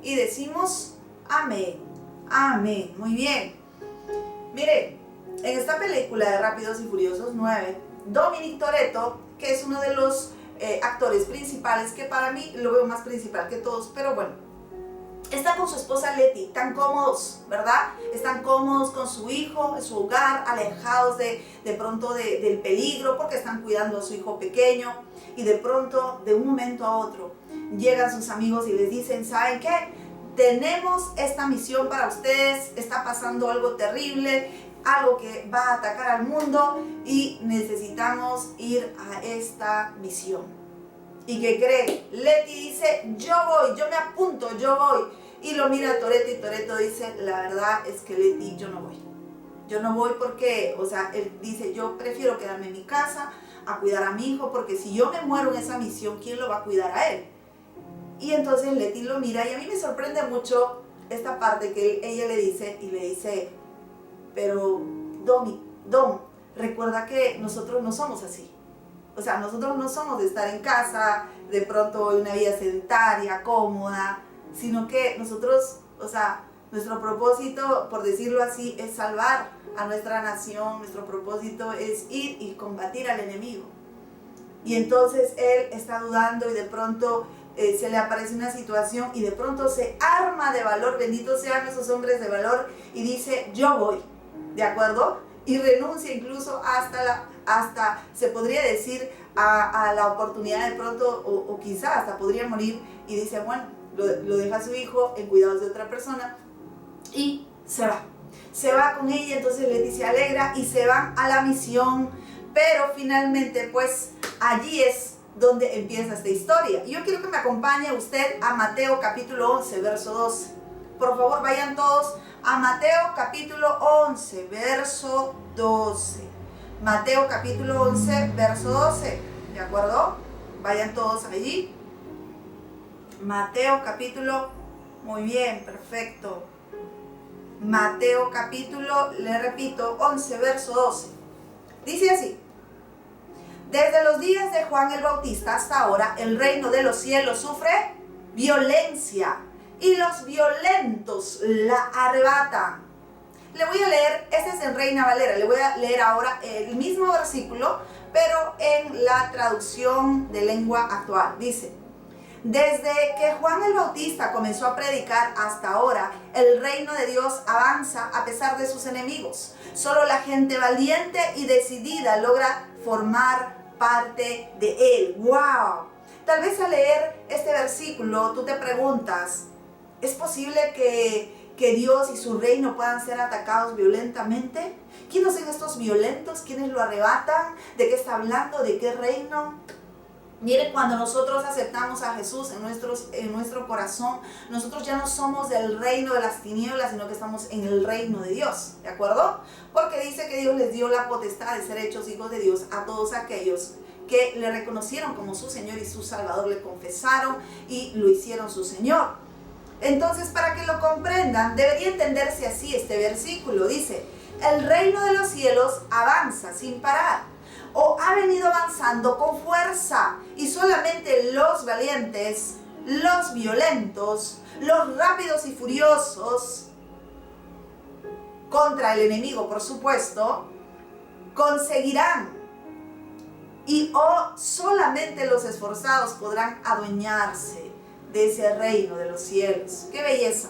y decimos amén. Amén. Muy bien. Miren, en esta película de Rápidos y Furiosos 9, Dominic Toretto, que es uno de los actores principales, que para mí lo veo más principal que todos, pero bueno, está con su esposa Letty, tan cómodos, ¿verdad? Están cómodos con su hijo, en su hogar, alejados de pronto del peligro, porque están cuidando a su hijo pequeño, y de pronto, de un momento a otro, llegan sus amigos y les dicen, ¿saben qué? Tenemos esta misión para ustedes, está pasando algo terrible, algo que va a atacar al mundo y necesitamos ir a esta misión. ¿Y qué cree? Letty dice, yo voy, yo me apunto, yo voy. Y lo mira a Toretto y Toretto dice, la verdad es que Letty, yo no voy. Yo no voy porque, o sea, él dice, yo prefiero quedarme en mi casa a cuidar a mi hijo, porque si yo me muero en esa misión, ¿quién lo va a cuidar a él? Y entonces Letty lo mira y a mí me sorprende mucho esta parte que ella le dice, pero Dom, recuerda que nosotros no somos así. O sea, nosotros no somos de estar en casa, de pronto en una vida sedentaria, cómoda, sino que nosotros, o sea, nuestro propósito, por decirlo así, es salvar a nuestra nación, nuestro propósito es ir y combatir al enemigo. Y entonces él está dudando y de pronto se le aparece una situación y de pronto se arma de valor, benditos sean esos hombres de valor, y dice, yo voy, ¿de acuerdo? Y renuncia incluso hasta se podría decir, a la oportunidad de pronto, o quizá hasta podría morir, y dice, bueno, lo deja a su hijo en cuidados de otra persona, y se va con ella. Entonces Letty se alegra y se van a la misión, pero finalmente pues allí es donde empieza esta historia. Y yo quiero que me acompañe usted a Mateo capítulo 11, verso 12. Por favor, vayan todos a Mateo capítulo 11, verso 12. Mateo capítulo 11, verso 12. ¿De acuerdo? Vayan todos allí. Mateo capítulo, muy bien, perfecto. Mateo capítulo, le repito, 11, verso 12. Dice así: desde los días de Juan el Bautista hasta ahora, el reino de los cielos sufre violencia y los violentos la arrebatan. Le voy a leer, este es en Reina Valera, le voy a leer ahora el mismo versículo, pero en la traducción de lengua actual. Dice: desde que Juan el Bautista comenzó a predicar hasta ahora, el reino de Dios avanza a pesar de sus enemigos. Solo la gente valiente y decidida logra formar parte de él. ¡Wow! Tal vez al leer este versículo tú te preguntas, ¿es posible que Dios y su reino puedan ser atacados violentamente? ¿Quiénes son estos violentos? ¿Quiénes lo arrebatan? ¿De qué está hablando? ¿De qué reino? Miren, cuando nosotros aceptamos a Jesús en nuestro corazón, nosotros ya no somos del reino de las tinieblas, sino que estamos en el reino de Dios, ¿de acuerdo? Porque dice que Dios les dio la potestad de ser hechos hijos de Dios a todos aquellos que le reconocieron como su Señor y su Salvador, le confesaron y lo hicieron su Señor. Entonces, para que lo comprendan, debería entenderse así este versículo. Dice, el reino de los cielos avanza sin parar, o ha venido avanzando con fuerza, y solamente los valientes, los violentos, los rápidos y furiosos, contra el enemigo, por supuesto, conseguirán, y solamente los esforzados podrán adueñarse de ese reino de los cielos. ¡Qué belleza!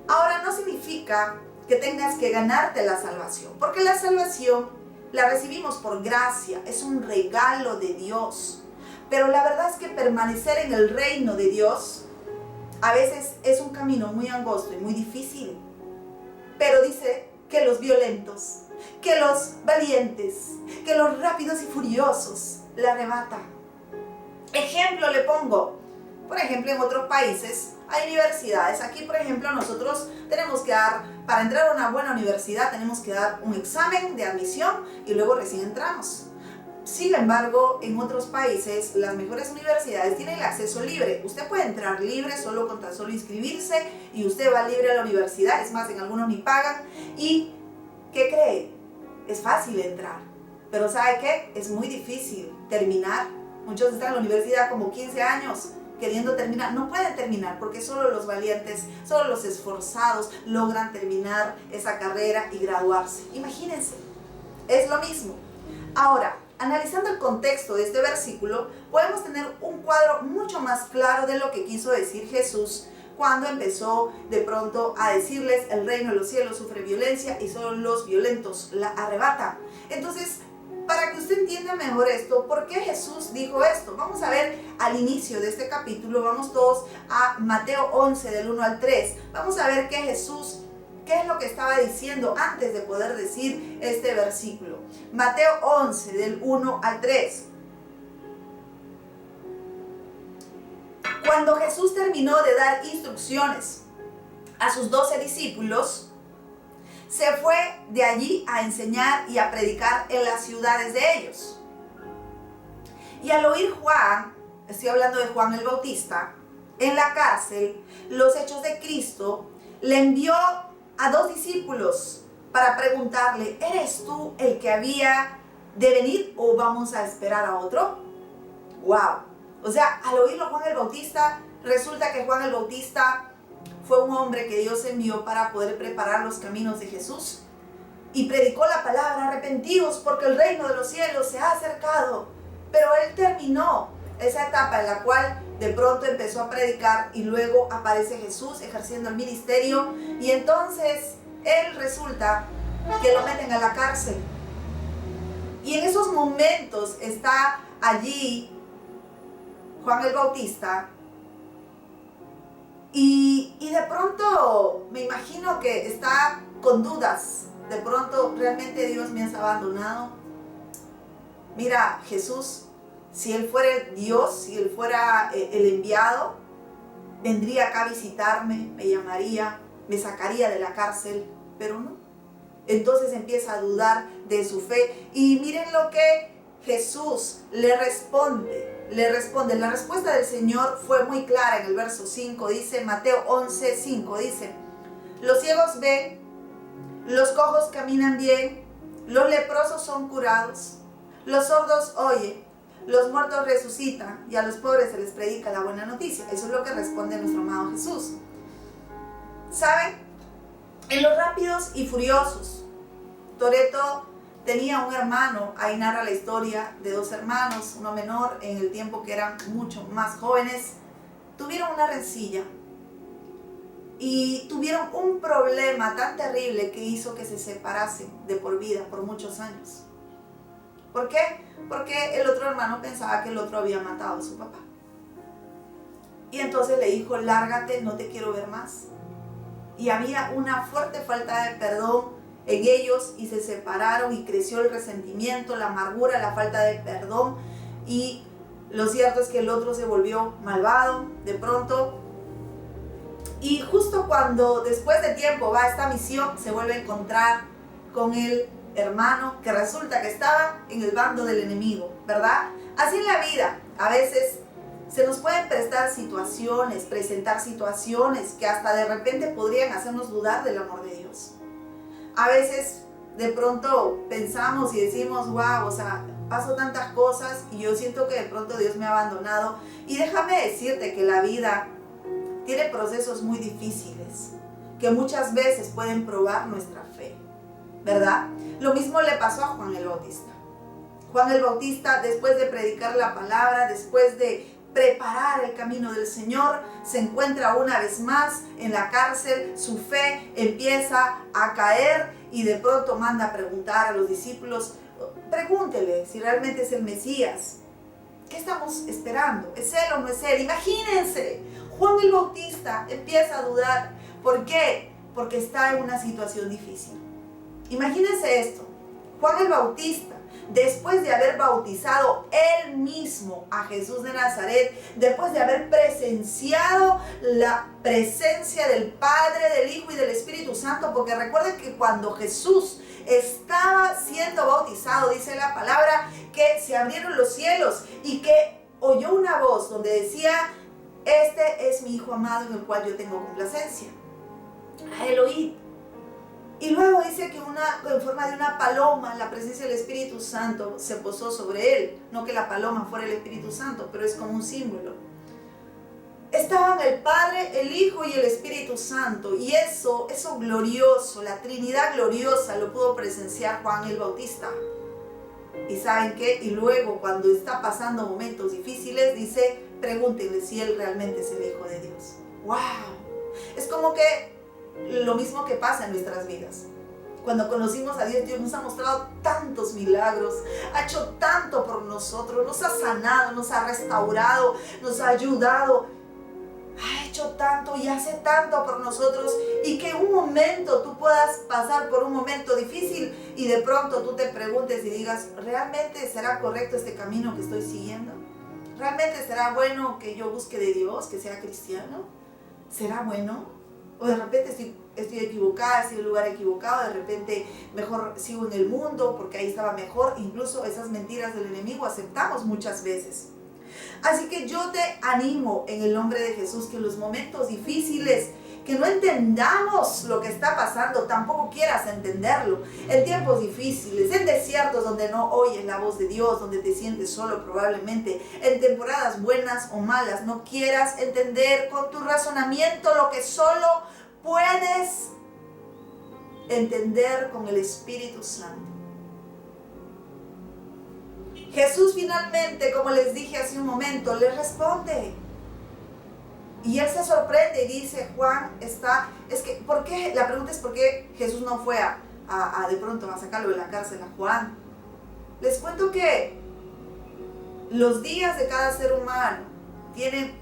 Ahora, no significa que tengas que ganarte la salvación, porque la salvación la recibimos por gracia, es un regalo de Dios. Pero la verdad es que permanecer en el reino de Dios a veces es un camino muy angosto y muy difícil. Pero dice que los violentos, que los valientes, que los rápidos y furiosos la arrebatan. Ejemplo le pongo. Por ejemplo, en otros países hay universidades. Aquí, por ejemplo, nosotros tenemos que dar, para entrar a una buena universidad, tenemos que dar un examen de admisión y luego recién entramos. Sin embargo, en otros países, las mejores universidades tienen el acceso libre. Usted puede entrar libre solo con tan solo inscribirse y usted va libre a la universidad. Es más, en algunos ni pagan. ¿Y qué cree? Es fácil entrar. Pero ¿sabe qué? Es muy difícil terminar. Muchos están en la universidad como 15 años queriendo terminar, no pueden terminar porque solo los valientes, solo los esforzados logran terminar esa carrera y graduarse. Imagínense, es lo mismo. Ahora, analizando el contexto de este versículo, podemos tener un cuadro mucho más claro de lo que quiso decir Jesús cuando empezó de pronto a decirles: el reino de los cielos sufre violencia y solo los violentos la arrebatan. Entonces, para que usted entienda mejor esto, ¿por qué Jesús dijo esto? Vamos a ver al inicio de este capítulo, vamos todos a Mateo 11 del 1 al 3. Vamos a ver qué es lo que estaba diciendo antes de poder decir este versículo. Mateo 11 del 1 al 3. Cuando Jesús terminó de dar instrucciones a sus 12 discípulos, se fue de allí a enseñar y a predicar en las ciudades de ellos. Y al oír Juan, estoy hablando de Juan el Bautista, en la cárcel, los hechos de Cristo, le envió a 2 discípulos para preguntarle: ¿eres tú el que había de venir o vamos a esperar a otro? ¡Wow! O sea, al oírlo Juan el Bautista, resulta que Juan el Bautista fue un hombre que Dios envió para poder preparar los caminos de Jesús y predicó la palabra: arrepentidos porque el reino de los cielos se ha acercado. Pero él terminó esa etapa en la cual de pronto empezó a predicar y luego aparece Jesús ejerciendo el ministerio, y entonces él resulta que lo meten a la cárcel. Y en esos momentos está allí Juan el Bautista, y de pronto me imagino que está con dudas. De pronto, ¿realmente Dios me has abandonado? Mira, Jesús, si Él fuera el Dios, si Él fuera el enviado, vendría acá a visitarme, me llamaría, me sacaría de la cárcel, pero no. Entonces empieza a dudar de su fe, y miren lo que Jesús le responde. La respuesta del Señor fue muy clara en el verso 5, dice Mateo 11, 5, dice: los ciegos ven, los cojos caminan bien, los leprosos son curados, los sordos oyen, los muertos resucitan y a los pobres se les predica la buena noticia. Eso es lo que responde nuestro amado Jesús. ¿Saben? En Los Rápidos y Furiosos, Toretto tenía un hermano. Ahí narra la historia de 2 hermanos, uno menor, en el tiempo que eran mucho más jóvenes. Tuvieron una rencilla y tuvieron un problema tan terrible que hizo que se separasen de por vida, por muchos años. ¿Por qué? Porque el otro hermano pensaba que el otro había matado a su papá. Y entonces le dijo: lárgate, no te quiero ver más. Y había una fuerte falta de perdón en ellos y se separaron, y creció el resentimiento, la amargura, la falta de perdón, y lo cierto es que el otro se volvió malvado de pronto. Y justo cuando después de tiempo va a esta misión, se vuelve a encontrar con el hermano que resulta que estaba en el bando del enemigo, ¿verdad? Así en la vida, a veces se nos pueden presentar situaciones que hasta de repente podrían hacernos dudar del amor de Dios. A veces de pronto pensamos y decimos: wow, o sea, paso tantas cosas y yo siento que de pronto Dios me ha abandonado. Y déjame decirte que la vida tiene procesos muy difíciles que muchas veces pueden probar nuestra fe, ¿verdad? Lo mismo le pasó a Juan el Bautista. Juan el Bautista, después de predicar la palabra, después de preparar el camino del Señor, se encuentra una vez más en la cárcel. Su fe empieza a caer y de pronto manda a preguntar a los discípulos: pregúntele si realmente es el Mesías. ¿Qué estamos esperando? ¿Es él o no es él? Imagínense, Juan el Bautista empieza a dudar. ¿Por qué? Porque está en una situación difícil. Imagínense esto: Juan el Bautista, después de haber bautizado él mismo a Jesús de Nazaret, después de haber presenciado la presencia del Padre, del Hijo y del Espíritu Santo, porque recuerden que cuando Jesús estaba siendo bautizado, dice la palabra que se abrieron los cielos y que oyó una voz donde decía: este es mi Hijo amado en el cual yo tengo complacencia. A él oí. Y luego dice que en forma de una paloma, la presencia del Espíritu Santo se posó sobre él. No que la paloma fuera el Espíritu Santo, pero es como un símbolo. estaban el Padre, el Hijo y el Espíritu Santo. Y eso glorioso, la Trinidad gloriosa, lo pudo presenciar Juan el Bautista. ¿Y saben qué? Y luego, cuando está pasando momentos difíciles, dice, pregúntenle si Él realmente es el Hijo de Dios. ¡Wow! Es como que lo mismo que pasa en nuestras vidas. Cuando conocimos a Dios, Dios nos ha mostrado tantos milagros, ha hecho tanto por nosotros, nos ha sanado, nos ha restaurado, nos ha ayudado, ha hecho tanto y hace tanto por nosotros, y que un momento tú puedas pasar por un momento difícil y de pronto tú te preguntes y digas, ¿realmente será correcto este camino que estoy siguiendo? ¿Realmente será bueno que yo busque de Dios, que sea cristiano? ¿Será bueno? O de repente estoy equivocada, estoy en un lugar equivocado, de repente mejor sigo en el mundo porque ahí estaba mejor. Incluso esas mentiras del enemigo aceptamos muchas veces. Así que yo te animo en el nombre de Jesús que en los momentos difíciles, que no entendamos lo que está pasando, tampoco quieras entenderlo. En tiempos difíciles, en desiertos donde no oyes la voz de Dios, donde te sientes solo probablemente, en temporadas buenas o malas, no quieras entender con tu razonamiento lo que solo puedes entender con el Espíritu Santo. Jesús finalmente, como les dije hace un momento, les responde. Y él se sorprende y dice, Juan está, ¿por qué? La pregunta es por qué Jesús no fue de pronto a sacarlo de la cárcel a Juan. Les cuento que los días de cada ser humano tienen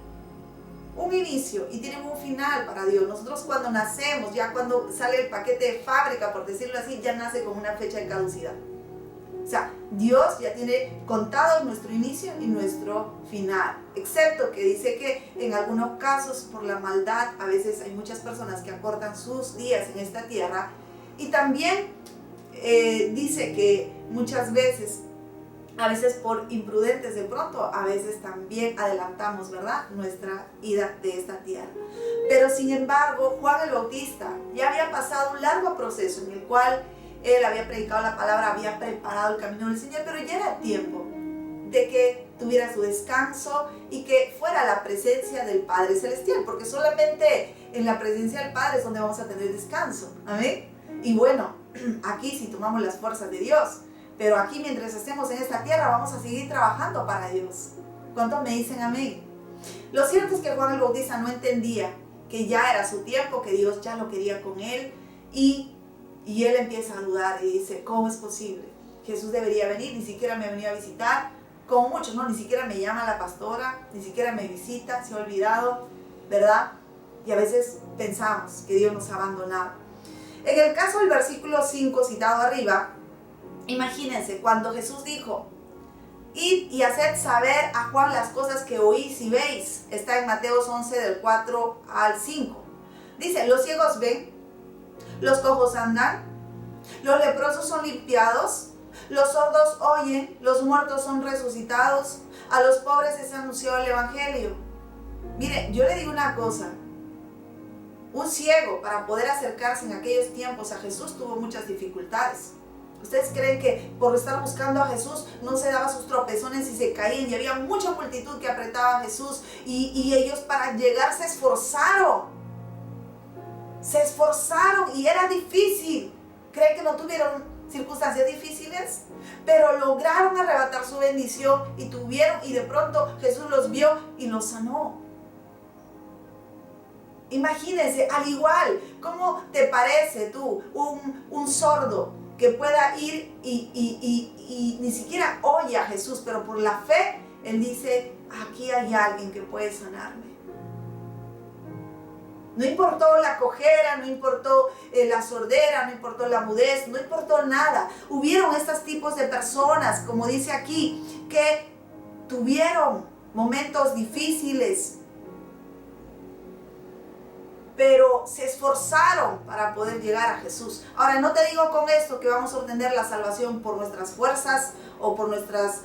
un inicio y tienen un final para Dios. Nosotros cuando nacemos, ya cuando sale el paquete de fábrica, por decirlo así, ya nace con una fecha de caducidad. O sea, Dios ya tiene contados nuestro inicio y nuestro final. Excepto que dice que en algunos casos, por la maldad, a veces hay muchas personas que acortan sus días en esta tierra. Y también dice que muchas veces, a veces por imprudentes de pronto, a veces también adelantamos, ¿verdad?, nuestra ida de esta tierra. Pero sin embargo, Juan el Bautista ya había pasado un largo proceso en el cual él había predicado la palabra, había preparado el camino del Señor, pero ya era tiempo de que tuviera su descanso y que fuera la presencia del Padre Celestial, porque solamente en la presencia del Padre es donde vamos a tener descanso. ¿Amén? Y bueno, aquí sí tomamos las fuerzas de Dios, pero aquí mientras estemos en esta tierra vamos a seguir trabajando para Dios. ¿Cuántos me dicen amén? Lo cierto es que Juan el Bautista no entendía que ya era su tiempo, que Dios ya lo quería con él, y él empieza a dudar y dice, ¿cómo es posible? Jesús debería venir, ni siquiera me ha venido a visitar, como muchos, no, ni siquiera me llama la pastora, ni siquiera me visita, se ha olvidado, ¿verdad? Y a veces pensamos que Dios nos ha abandonado. En el caso del versículo 5 citado arriba, imagínense, cuando Jesús dijo, id y haced saber a Juan las cosas que oís y veis, está en Mateo 11 del 4 al 5. Dice, los ciegos ven, los cojos andan, los leprosos son limpiados, los sordos oyen, los muertos son resucitados, a los pobres les anunció el evangelio. Mire, yo le digo una cosa, un ciego para poder acercarse en aquellos tiempos a Jesús tuvo muchas dificultades. ¿Ustedes creen que por estar buscando a Jesús no se daba sus tropezones y se caían? Y había mucha multitud que apretaba a Jesús y ellos para llegar se esforzaron y era difícil. ¿Creen que no tuvieron circunstancias difíciles? Pero lograron arrebatar su bendición y de pronto Jesús los vio y los sanó. Imagínense, al igual, ¿cómo te parece tú un sordo que pueda ir y ni siquiera oye a Jesús, pero por la fe, él dice, aquí hay alguien que puede sanarme? No importó la cojera, no importó la sordera, no importó la mudez, no importó nada. Hubieron estos tipos de personas, como dice aquí, que tuvieron momentos difíciles, pero se esforzaron para poder llegar a Jesús. Ahora, no te digo con esto que vamos a obtener la salvación por nuestras fuerzas o por nuestras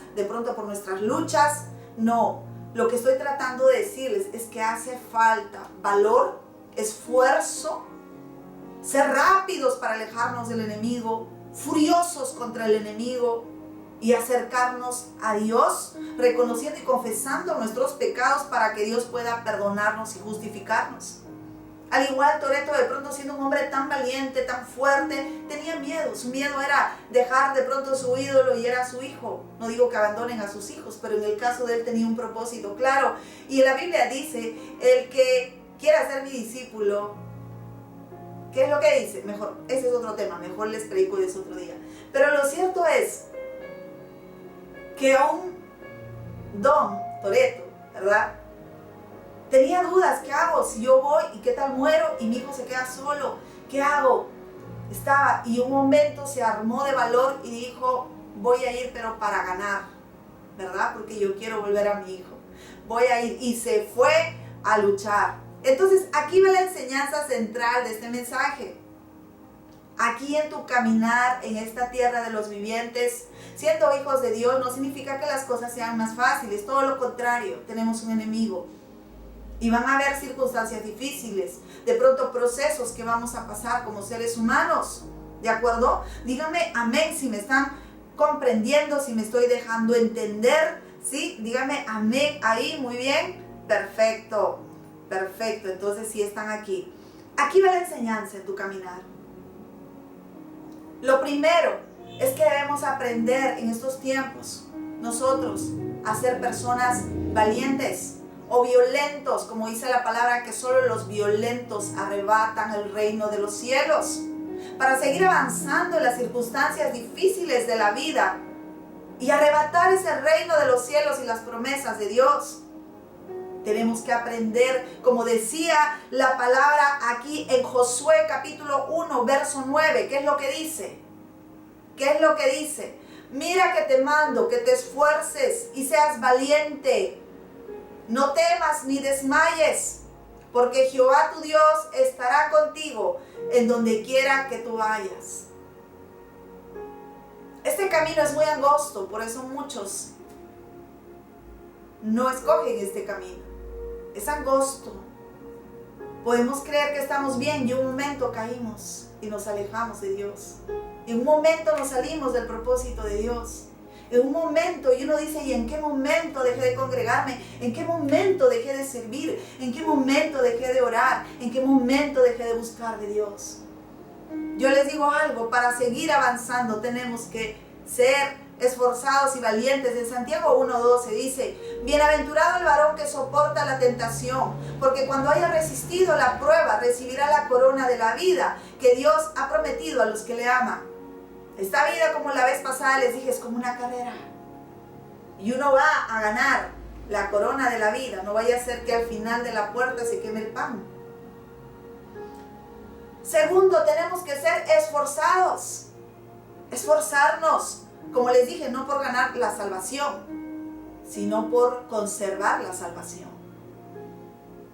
luchas. No, lo que estoy tratando de decirles es que hace falta valor, esfuerzo, ser rápidos para alejarnos del enemigo, furiosos contra el enemigo, y acercarnos a Dios, reconociendo y confesando nuestros pecados para que Dios pueda perdonarnos y justificarnos. Al igual, Toretto, de pronto siendo un hombre tan valiente, tan fuerte, tenía miedo. Su miedo era dejar de pronto su ídolo y era su hijo. No digo que abandonen a sus hijos, pero en el caso de él tenía un propósito claro. Y la Biblia dice, el que quiera ser mi discípulo, ¿qué es lo que dice? Mejor, ese es otro tema, mejor les predico de ese otro día. Pero lo cierto es que aún Don Toretto, ¿verdad?, tenía dudas. ¿Qué hago si yo voy y qué tal muero y mi hijo se queda solo? ¿Qué hago? Y un momento se armó de valor y dijo, voy a ir pero para ganar, ¿verdad? Porque yo quiero volver a mi hijo. Voy a ir, y se fue a luchar. Entonces aquí va la enseñanza central de este mensaje. Aquí en tu caminar en esta tierra de los vivientes, siendo hijos de Dios, no significa que las cosas sean más fáciles. Todo lo contrario, tenemos un enemigo. Y van a haber circunstancias difíciles, de pronto procesos que vamos a pasar como seres humanos, ¿de acuerdo? Díganme amén si me están comprendiendo, si me estoy dejando entender, ¿sí? Díganme amén ahí, muy bien, perfecto, perfecto, entonces sí están aquí. Aquí va la enseñanza en tu caminar. Lo primero es que debemos aprender en estos tiempos, nosotros, a ser personas valientes, o violentos, como dice la palabra, que solo los violentos arrebatan el reino de los cielos. Para seguir avanzando en las circunstancias difíciles de la vida y arrebatar ese reino de los cielos y las promesas de Dios, tenemos que aprender, como decía la palabra aquí en Josué capítulo 1, verso 9, ¿qué es lo que dice? ¿Qué es lo que dice? Mira que te mando, que te esfuerces y seas valiente. No temas ni desmayes, porque Jehová tu Dios estará contigo en donde quiera que tú vayas. Este camino es muy angosto, por eso muchos no escogen este camino. Es angosto. Podemos creer que estamos bien y en un momento caímos y nos alejamos de Dios. En un momento nos salimos del propósito de Dios. En un momento, y uno dice, ¿y en qué momento dejé de congregarme? ¿En qué momento dejé de servir? ¿En qué momento dejé de orar? ¿En qué momento dejé de buscar de Dios? Yo les digo algo, para seguir avanzando tenemos que ser esforzados y valientes. En Santiago 1:12 dice, bienaventurado el varón que soporta la tentación, porque cuando haya resistido la prueba, recibirá la corona de la vida que Dios ha prometido a los que le aman. Esta vida, como la vez pasada les dije, es como una carrera. Y uno va a ganar la corona de la vida. No vaya a ser que al final de la puerta se queme el pan. Segundo, tenemos que ser esforzados. Esforzarnos, como les dije, no por ganar la salvación, sino por conservar la salvación.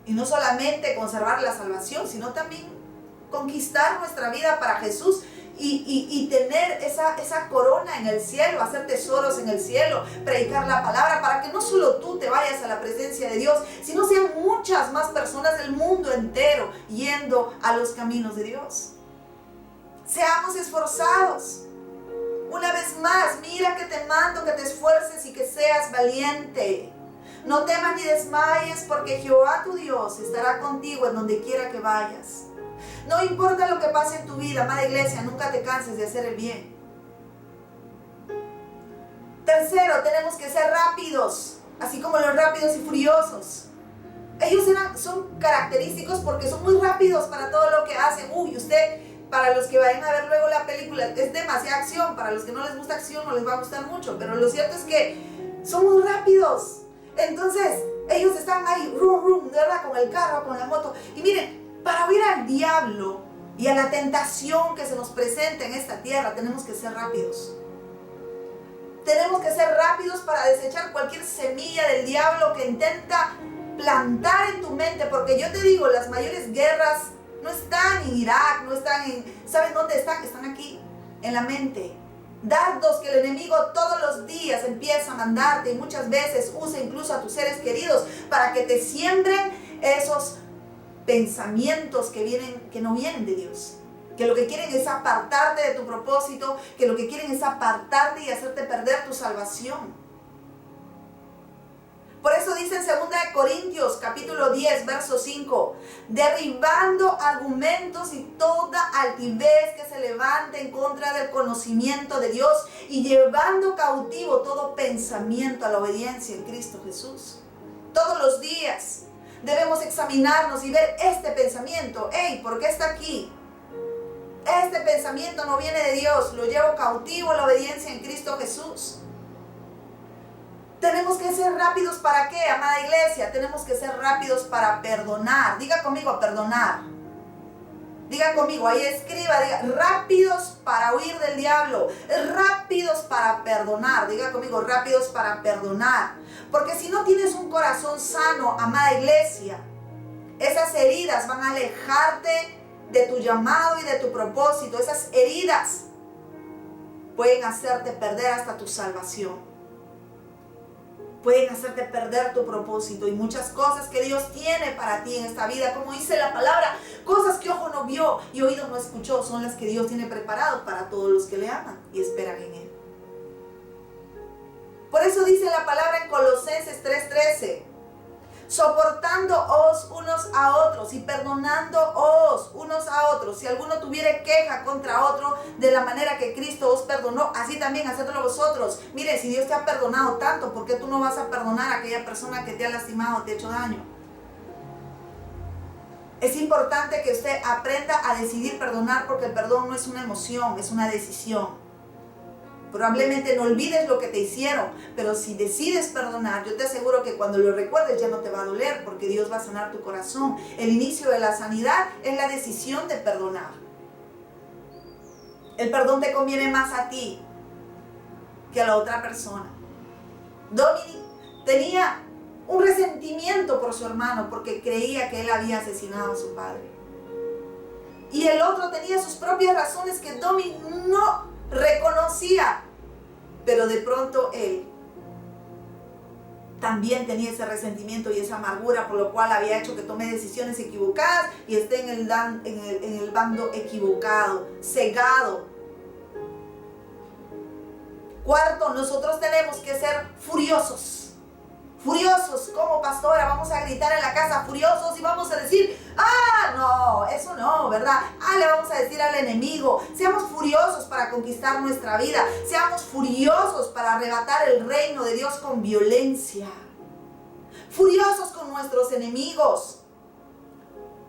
Y no solamente conservar la salvación, sino también conquistar nuestra vida para Jesús. Y tener esa corona en el cielo, hacer tesoros en el cielo, predicar la palabra para que no solo tú te vayas a la presencia de Dios, sino sean muchas más personas del mundo entero yendo a los caminos de Dios. Seamos esforzados. Una vez más, mira que te mando que te esfuerces y que seas valiente. No temas ni desmayes, porque Jehová tu Dios estará contigo en donde quiera que vayas. No importa lo que pase en tu vida, amada iglesia, nunca te canses de hacer el bien. Tercero, tenemos que ser rápidos, así como los rápidos y furiosos. Ellos son característicos porque son muy rápidos para todo lo que hacen. Usted, para los que vayan a ver luego la película, es demasiada acción. Para los que no les gusta acción, no les va a gustar mucho. Pero lo cierto es que son muy rápidos. Entonces, ellos están ahí, ¿verdad? Con el carro, con la moto. Y miren, para huir al diablo y a la tentación que se nos presenta en esta tierra, tenemos que ser rápidos. Tenemos que ser rápidos para desechar cualquier semilla del diablo que intenta plantar en tu mente. Porque yo te digo, las mayores guerras no están en Irak, no están en... ¿Saben dónde están? Están aquí, en la mente. Dardos que el enemigo todos los días empieza a mandarte y muchas veces usa incluso a tus seres queridos para que te siembren esos pensamientos que no vienen de Dios. que lo que quieren es apartarte de tu propósito, que lo que quieren es apartarte y hacerte perder tu salvación. Por eso dice en 2 Corintios capítulo 10, verso 5, derribando argumentos y toda altivez que se levante en contra del conocimiento de Dios y llevando cautivo todo pensamiento a la obediencia en Cristo Jesús. Todos los días debemos examinarnos y ver este pensamiento. Hey, ¿por qué está aquí? Este pensamiento no viene de Dios, lo llevo cautivo a la obediencia en Cristo Jesús. Tenemos que ser rápidos ¿para qué, amada iglesia? Tenemos que ser rápidos para perdonar. Diga conmigo, perdonar. Diga conmigo, ahí escriba, diga, rápidos para huir del diablo, rápidos para perdonar. Diga conmigo, rápidos para perdonar. Porque si no tienes un corazón sano, amada iglesia, esas heridas van a alejarte de tu llamado y de tu propósito. Esas heridas pueden hacerte perder hasta tu salvación. Pueden hacerte perder tu propósito y muchas cosas que Dios tiene para ti en esta vida. Como dice la palabra, cosas que ojo no vio y oído no escuchó son las que Dios tiene preparado para todos los que le aman y esperan en Él. Por eso dice la palabra en Colosenses 3:13, soportándoos unos a otros y perdonándoos unos a otros. Si alguno tuviere queja contra otro, de la manera que Cristo os perdonó, así también hacedlo vosotros. Mire, si Dios te ha perdonado tanto, ¿por qué tú no vas a perdonar a aquella persona que te ha lastimado, te ha hecho daño? Es importante que usted aprenda a decidir perdonar, porque el perdón no es una emoción, es una decisión. Probablemente no olvides lo que te hicieron, pero si decides perdonar, yo te aseguro que cuando lo recuerdes ya no te va a doler, porque Dios va a sanar tu corazón. El inicio de la sanidad es la decisión de perdonar. El perdón te conviene más a ti que a la otra persona. Dominic tenía un resentimiento por su hermano porque creía que él había asesinado a su padre. Y el otro tenía sus propias razones que Dominic no reconocía, pero de pronto él también tenía ese resentimiento y esa amargura, por lo cual había hecho que tome decisiones equivocadas y esté en el bando equivocado, cegado. Cuarto, nosotros tenemos que ser furiosos. Furiosos, como pastora, vamos a gritar en la casa furiosos y vamos a decir, no, eso no, ¿verdad? Le vamos a decir al enemigo. Seamos furiosos para conquistar nuestra vida. Seamos furiosos para arrebatar el reino de Dios con violencia. Furiosos con nuestros enemigos.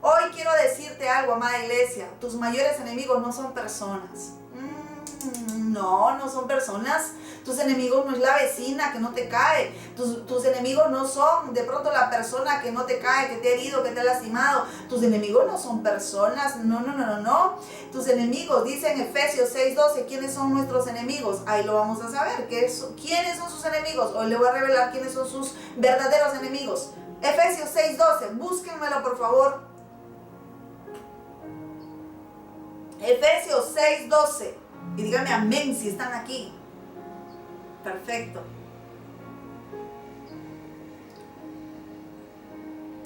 Hoy quiero decirte algo, amada iglesia. Tus mayores enemigos no son personas. No son personas. Tus enemigos no es la vecina que no te cae. Tus enemigos no son de pronto la persona que no te cae, que te ha herido, que te ha lastimado. Tus enemigos no son personas. No. Tus enemigos, dice en Efesios 6:12, ¿quiénes son nuestros enemigos? Ahí lo vamos a saber. ¿Quiénes son sus enemigos? Hoy le voy a revelar quiénes son sus verdaderos enemigos. Efesios 6:12, búsquenmelo por favor. Efesios 6:12. Y díganme amén si están aquí. Perfecto.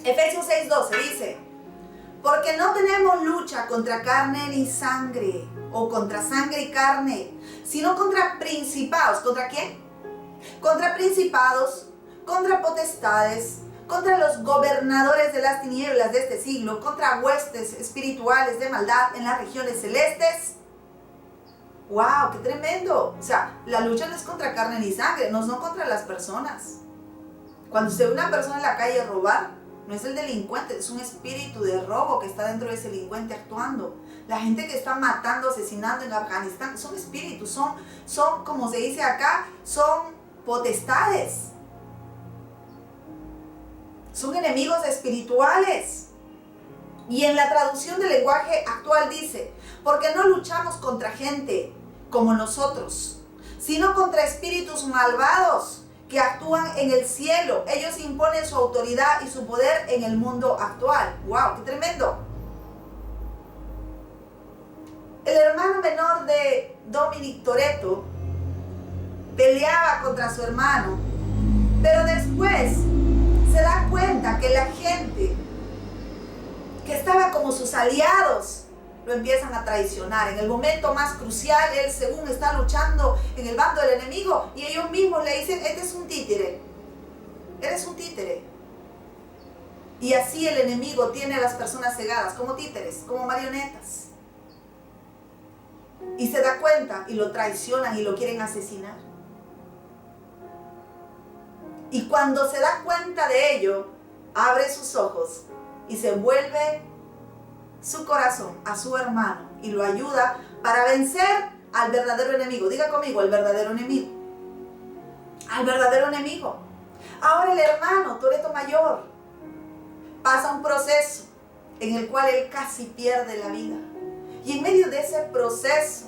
Efesios 6:12 dice, porque no tenemos lucha contra carne ni sangre, o contra sangre y carne, sino contra principados. ¿Contra quién? Contra principados, contra potestades, contra los gobernadores de las tinieblas de este siglo, contra huestes espirituales de maldad en las regiones celestes. ¡Wow! ¡Qué tremendo! O sea, la lucha no es contra carne ni sangre, no son contra las personas. Cuando usted ve una persona en la calle robar, no es el delincuente, es un espíritu de robo que está dentro de ese delincuente actuando. La gente que está matando, asesinando en Afganistán, son espíritus, son como se dice acá, son potestades. Son enemigos espirituales. Y en la traducción del lenguaje actual dice, porque no luchamos contra gente como nosotros, sino contra espíritus malvados que actúan en el cielo. Ellos imponen su autoridad y su poder en el mundo actual. ¡Wow! ¡Qué tremendo! El hermano menor de Dominic Toretto peleaba contra su hermano, pero después se da cuenta que la gente que estaba como sus aliados lo empiezan a traicionar. En el momento más crucial, él según está luchando en el bando del enemigo y ellos mismos le dicen, este es un títere, eres un títere. Y así el enemigo tiene a las personas cegadas como títeres, como marionetas. Y se da cuenta y lo traicionan y lo quieren asesinar. Y cuando se da cuenta de ello, abre sus ojos y se vuelve su corazón a su hermano y lo ayuda para vencer al verdadero enemigo. Diga conmigo, el verdadero enemigo. Al verdadero enemigo. Ahora el hermano, Toretto Mayor, pasa un proceso en el cual él casi pierde la vida. Y en medio de ese proceso,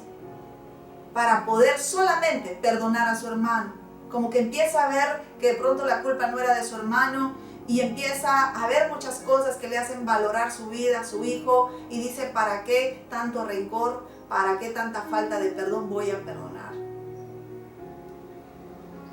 para poder solamente perdonar a su hermano, como que empieza a ver que de pronto la culpa no era de su hermano y empieza a ver muchas cosas que le hacen valorar su vida, su hijo, y dice, ¿para qué tanto rencor? ¿Para qué tanta falta de perdón voy a perdonar?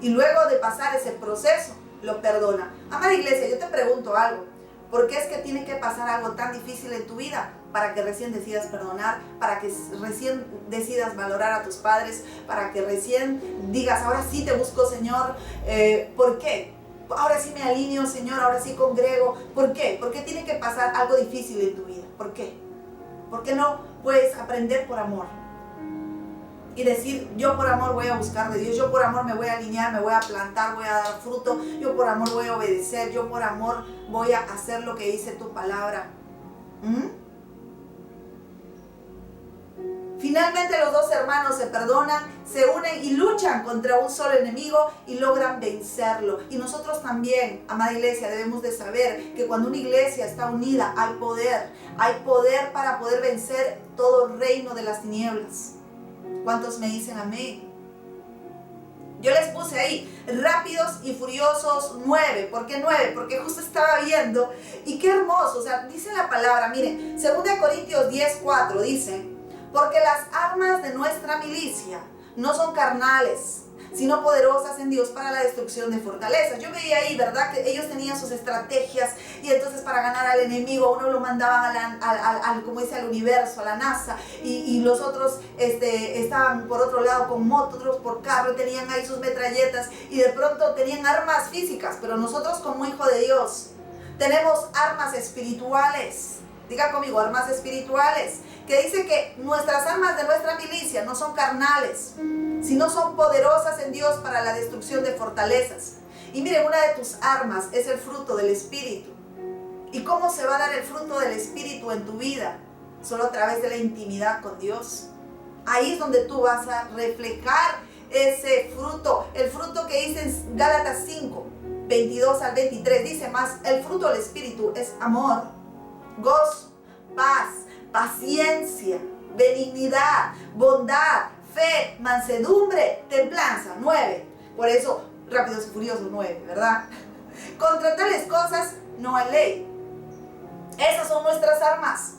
Y luego de pasar ese proceso, lo perdona. Amada iglesia, yo te pregunto algo. ¿Por qué es que tiene que pasar algo tan difícil en tu vida para que recién decidas perdonar, para que recién decidas valorar a tus padres, para que recién digas, ahora sí te busco, Señor? ¿Por qué? Ahora sí me alineo, Señor, ahora sí congrego. ¿Por qué? ¿Por qué tiene que pasar algo difícil en tu vida? ¿Por qué? ¿Por qué no puedes aprender por amor? Y decir, yo por amor voy a buscar de Dios, yo por amor me voy a alinear, me voy a plantar, voy a dar fruto, yo por amor voy a obedecer, yo por amor voy a hacer lo que dice tu palabra. Finalmente los dos hermanos se perdonan, se unen y luchan contra un solo enemigo y logran vencerlo. Y nosotros también, amada iglesia, debemos de saber que cuando una iglesia está unida hay poder para poder vencer todo reino de las tinieblas. ¿Cuántos me dicen amén? Yo les puse ahí, Rápidos y Furiosos 9. ¿Por qué 9? Porque justo estaba viendo y qué hermoso. O sea, dice la palabra, miren, 2 Corintios 10:4 dice, porque las armas de nuestra milicia no son carnales, sino poderosas en Dios para la destrucción de fortalezas. Yo veía ahí, ¿verdad? Que ellos tenían sus estrategias y entonces para ganar al enemigo uno lo mandaban como dice, al universo, a la NASA, y los otros estaban por otro lado con moto, otros por carro, tenían ahí sus metralletas y de pronto tenían armas físicas, pero nosotros como hijo de Dios tenemos armas espirituales. Diga conmigo, armas espirituales, que dice que nuestras armas de nuestra milicia no son carnales, sino son poderosas en Dios para la destrucción de fortalezas. Y miren, una de tus armas es el fruto del Espíritu. ¿Y cómo se va a dar el fruto del Espíritu en tu vida? Solo a través de la intimidad con Dios. Ahí es donde tú vas a reflejar ese fruto, el fruto que dice en Gálatas 5, 22 al 23, dice más, el fruto del Espíritu es amor, gozo, paz, paciencia, benignidad, bondad, fe, mansedumbre, templanza. 9. Por eso, Rápidos y Furiosos 9, ¿verdad? Contra tales cosas no hay ley. Esas son nuestras armas.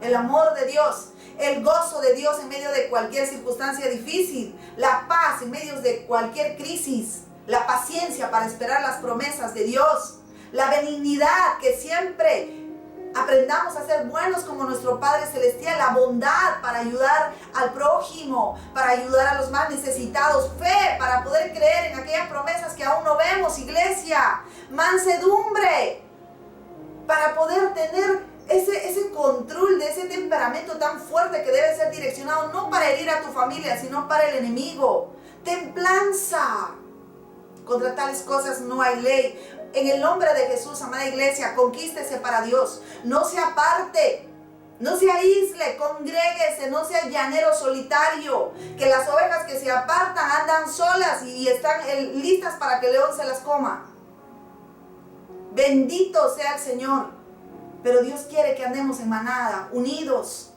El amor de Dios, el gozo de Dios en medio de cualquier circunstancia difícil, la paz en medio de cualquier crisis, la paciencia para esperar las promesas de Dios, la benignidad, que siempre aprendamos a ser buenos como nuestro Padre Celestial, la bondad para ayudar al prójimo, para ayudar a los más necesitados, fe para poder creer en aquellas promesas que aún no vemos, iglesia, mansedumbre para poder tener ese control de ese temperamento tan fuerte que debe ser direccionado no para herir a tu familia, sino para el enemigo. Templanza. Contra tales cosas no hay ley. En el nombre de Jesús, amada iglesia, conquístese para Dios. No se aparte, no se aísle, congréguese, no sea llanero solitario. Que las ovejas que se apartan andan solas y están listas para que el león se las coma. Bendito sea el Señor. Pero Dios quiere que andemos en manada, unidos.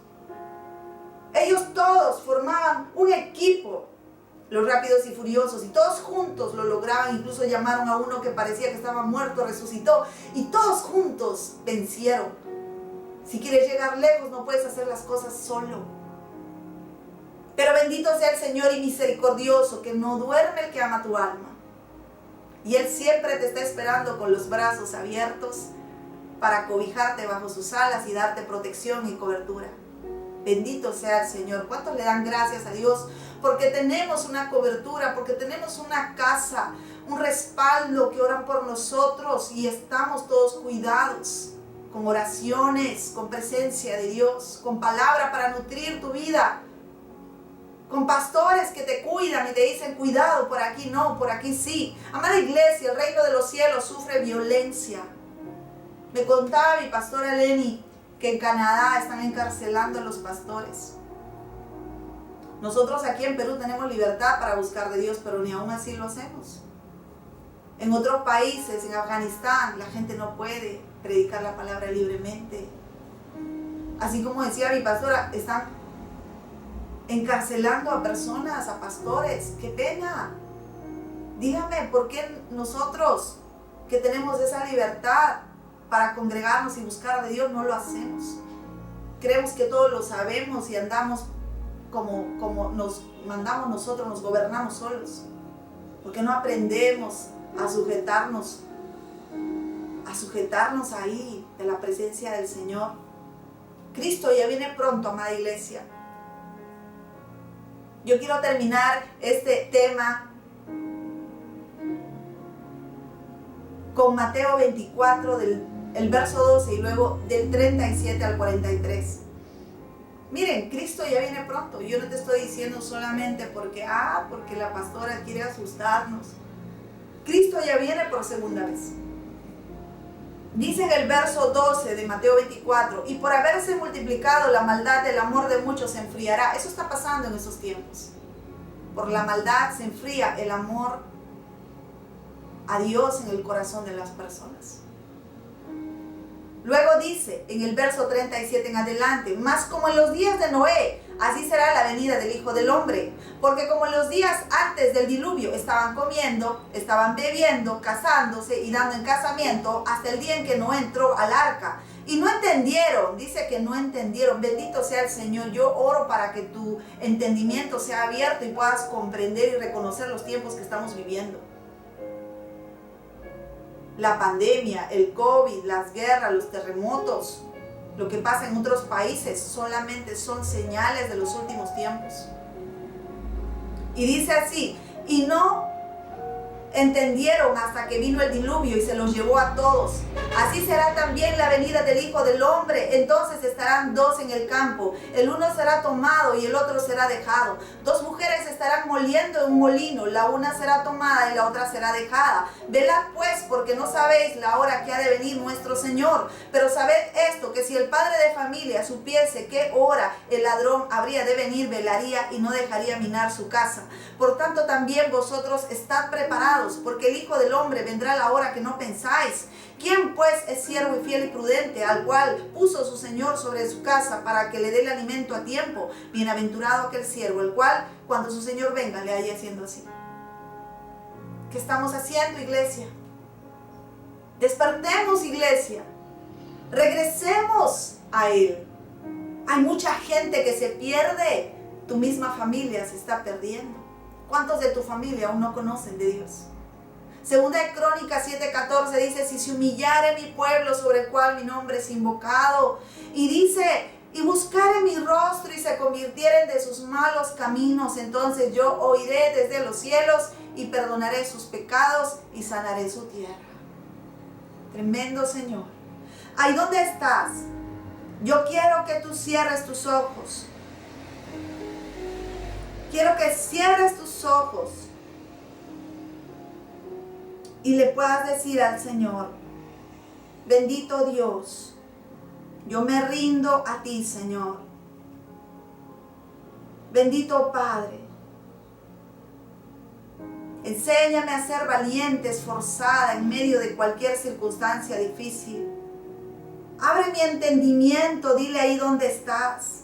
Ellos todos formaban un equipo. Los Rápidos y Furiosos, y todos juntos lo lograban. Incluso llamaron a uno que parecía que estaba muerto, resucitó, y todos juntos vencieron. Si quieres llegar lejos, no puedes hacer las cosas solo. Pero bendito sea el Señor y misericordioso, que no duerme el que ama tu alma. Y Él siempre te está esperando con los brazos abiertos para cobijarte bajo sus alas y darte protección y cobertura. Bendito sea el Señor. ¿Cuántos le dan gracias a Dios? Porque tenemos una cobertura, porque tenemos una casa, un respaldo que oran por nosotros y estamos todos cuidados, con oraciones, con presencia de Dios, con palabra para nutrir tu vida, con pastores que te cuidan y te dicen, cuidado, por aquí no, por aquí sí. Amada iglesia, el reino de los cielos sufre violencia. Me contaba mi pastora Lenny que en Canadá están encarcelando a los pastores. Nosotros aquí en Perú tenemos libertad para buscar de Dios, pero ni aún así lo hacemos. En otros países, en Afganistán, la gente no puede predicar la palabra libremente. Así como decía mi pastora, están encarcelando a personas, a pastores. ¡Qué pena! Dígame, ¿por qué nosotros que tenemos esa libertad para congregarnos y buscar de Dios no lo hacemos? Creemos que todo lo sabemos y andamos como nos mandamos nosotros, nos gobernamos solos. ¿Por qué no aprendemos a sujetarnos ahí de la presencia del Señor? Cristo ya viene pronto, amada iglesia. Yo quiero terminar este tema con Mateo 24, el verso 12 y luego del 37 al 43. Miren, Cristo ya viene pronto. Yo no te estoy diciendo solamente porque la pastora quiere asustarnos. Cristo ya viene por segunda vez. Dice en el verso 12 de Mateo 24, y por haberse multiplicado la maldad, el amor de muchos se enfriará. Eso está pasando en esos tiempos. Por la maldad se enfría el amor a Dios en el corazón de las personas. Luego dice en el verso 37 en adelante, mas como en los días de Noé, así será la venida del Hijo del Hombre. Porque como en los días antes del diluvio estaban comiendo, estaban bebiendo, casándose y dando en casamiento, hasta el día en que Noé entró al arca. Y no entendieron, dice que no entendieron. Bendito sea el Señor. Yo oro para que tu entendimiento sea abierto y puedas comprender y reconocer los tiempos que estamos viviendo. La pandemia, el COVID, las guerras, los terremotos, lo que pasa en otros países solamente son señales de los últimos tiempos. Y dice así, y no entendieron hasta que vino el diluvio y se los llevó a todos. Así será también la venida del Hijo del Hombre. Entonces estarán dos en el campo, el uno será tomado y el otro será dejado. Dos mujeres estarán moliendo en un molino, la una será tomada y la otra será dejada. Velad pues, porque no sabéis la hora que ha de venir nuestro Señor. Pero sabed esto, que si el padre de familia supiese qué hora el ladrón habría de venir, velaría y no dejaría minar su casa. Por tanto también vosotros estad preparados, porque el Hijo del Hombre vendrá a la hora que no pensáis. ¿Quién pues es siervo y fiel y prudente, al cual puso su Señor sobre su casa para que le dé el alimento a tiempo? Bienaventurado aquel siervo, el cual cuando su Señor venga le haya haciendo así. ¿Qué estamos haciendo, iglesia? Despertemos, iglesia. Regresemos a Él. Hay mucha gente que se pierde. Tu misma familia se está perdiendo. ¿Cuántos de tu familia aún no conocen de Dios? Segunda de Crónicas 7:14 dice, si se humillare mi pueblo sobre el cual mi nombre es invocado. Y dice, y buscare mi rostro y se convirtieren de sus malos caminos, entonces yo oiré desde los cielos y perdonaré sus pecados y sanaré su tierra. Tremendo Señor. Ahí donde estás, yo quiero que tú cierres tus ojos. Quiero que cierres tus ojos y le puedas decir al Señor, bendito Dios, yo me rindo a ti, Señor. Bendito Padre, enséñame a ser valiente, esforzada en medio de cualquier circunstancia difícil. Abre mi entendimiento, dile ahí donde estás.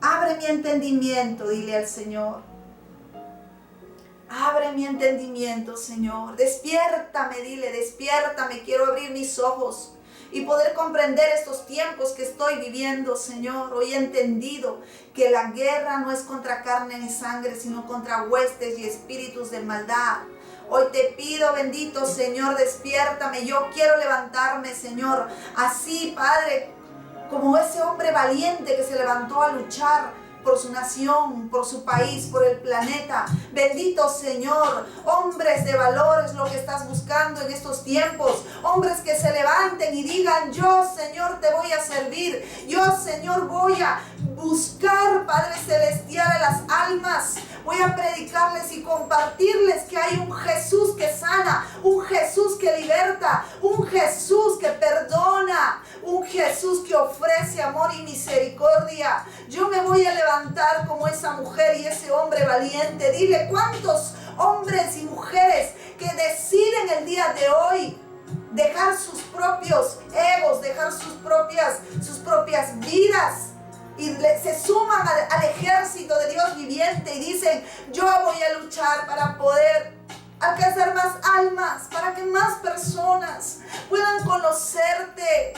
Abre mi entendimiento, dile al Señor. Abre mi entendimiento, Señor. Despiértame, dile, despiértame. Quiero abrir mis ojos y poder comprender estos tiempos que estoy viviendo, Señor. Hoy he entendido que la guerra no es contra carne ni sangre, sino contra huestes y espíritus de maldad. Hoy te pido, bendito Señor, despiértame. Yo quiero levantarme, Señor. Así, Padre, como ese hombre valiente que se levantó a luchar por su nación, por su país, por el planeta. Bendito Señor, hombres de valor es lo que estás buscando en estos tiempos. Hombres que se levanten y digan: yo, Señor, te voy a servir. Yo, Señor, voy a buscar, Padre Celestial, a las almas. Voy a predicarles y compartirles que hay un Jesús que sana, un Jesús que liberta, un Jesús que perdona, un Jesús que ofrece amor y misericordia. Yo me voy a levantar como esa mujer y ese hombre valiente. Dile: ¿cuántos hombres y mujeres que deciden el día de hoy dejar sus propios egos, dejar sus propias vidas y se suman al ejército de Dios viviente y dicen: yo voy a luchar para poder alcanzar más almas, para que más personas puedan conocerte,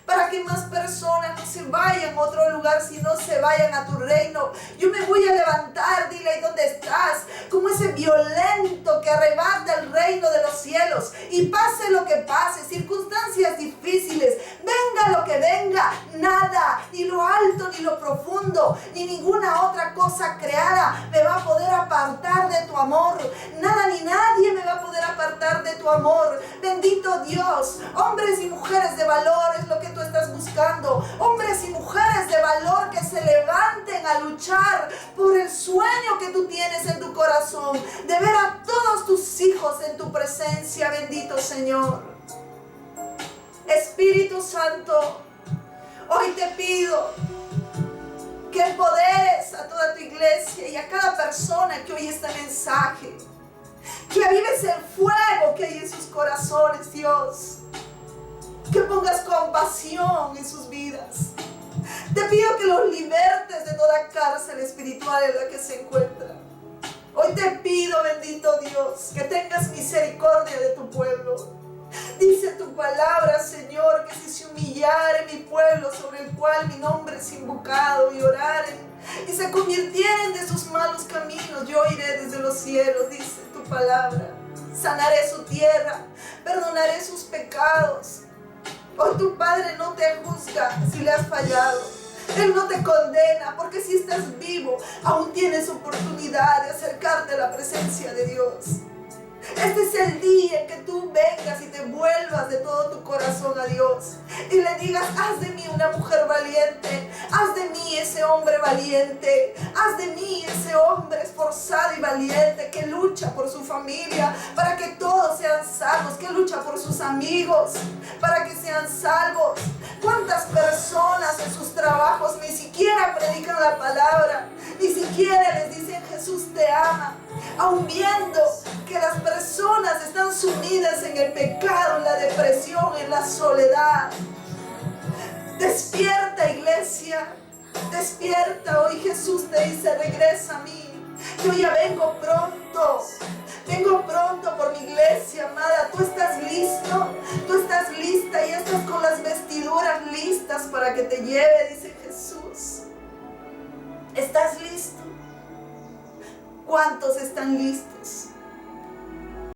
para que más personas no se vayan a otro lugar, sino se vayan a tu reino? Yo me voy a levantar, dile ahí donde estás, como ese violento que arrebata el reino de los cielos. Y pase lo que pase, circunstancias difíciles, venga lo que venga, nada, ni lo alto, ni lo profundo, ni ninguna otra cosa creada me va a poder apartar de tu amor. Nada ni nadie me va a poder apartar de tu amor. Bendito Dios, hombres y mujeres de valor es lo que tú estás buscando. Hombres y mujeres de valor que se levanten a luchar por el sueño que tú tienes en tu corazón, de ver a todos tus hijos en tu presencia. Bendito Señor. Espíritu Santo, hoy te pido que empoderes a toda tu iglesia y a cada persona que oye este mensaje, que avives el fuego que hay en sus corazones, Dios. Que pongas compasión en sus vidas. Te pido que los libertes de toda cárcel espiritual en la que se encuentran. Hoy te pido, bendito Dios, que tengas misericordia de tu pueblo. Dice tu palabra, Señor, que si se humillare mi pueblo sobre el cual mi nombre es invocado, y oraren y se convirtieren de sus malos caminos, yo iré desde los cielos, dice tu palabra. Sanaré su tierra, perdonaré sus pecados. Hoy tu Padre no te juzga si le has fallado. Él no te condena, porque si estás vivo, aún tienes oportunidad de acercarte a la presencia de Dios. Este es el día en que tú vengas y te vuelvas de todo tu corazón a Dios y le digas: haz de mí una mujer valiente, haz de mí ese hombre valiente, haz de mí ese hombre esforzado y valiente que lucha por su familia para que todos sean salvos, que lucha por sus amigos para que sean salvos. ¿Cuántas personas en sus trabajos ni siquiera predican la palabra, ni siquiera les dicen Jesús te ama, aun viendo que las personas están sumidas en el pecado, en la depresión, en la soledad? Despierta, iglesia, despierta. Hoy Jesús te dice: regresa a mí. Yo ya vengo pronto por mi iglesia, amada. Tú estás listo, tú estás lista, y estás con las vestiduras listas para que te lleve, dice Jesús. ¿Estás listo? ¿Cuántos están listos?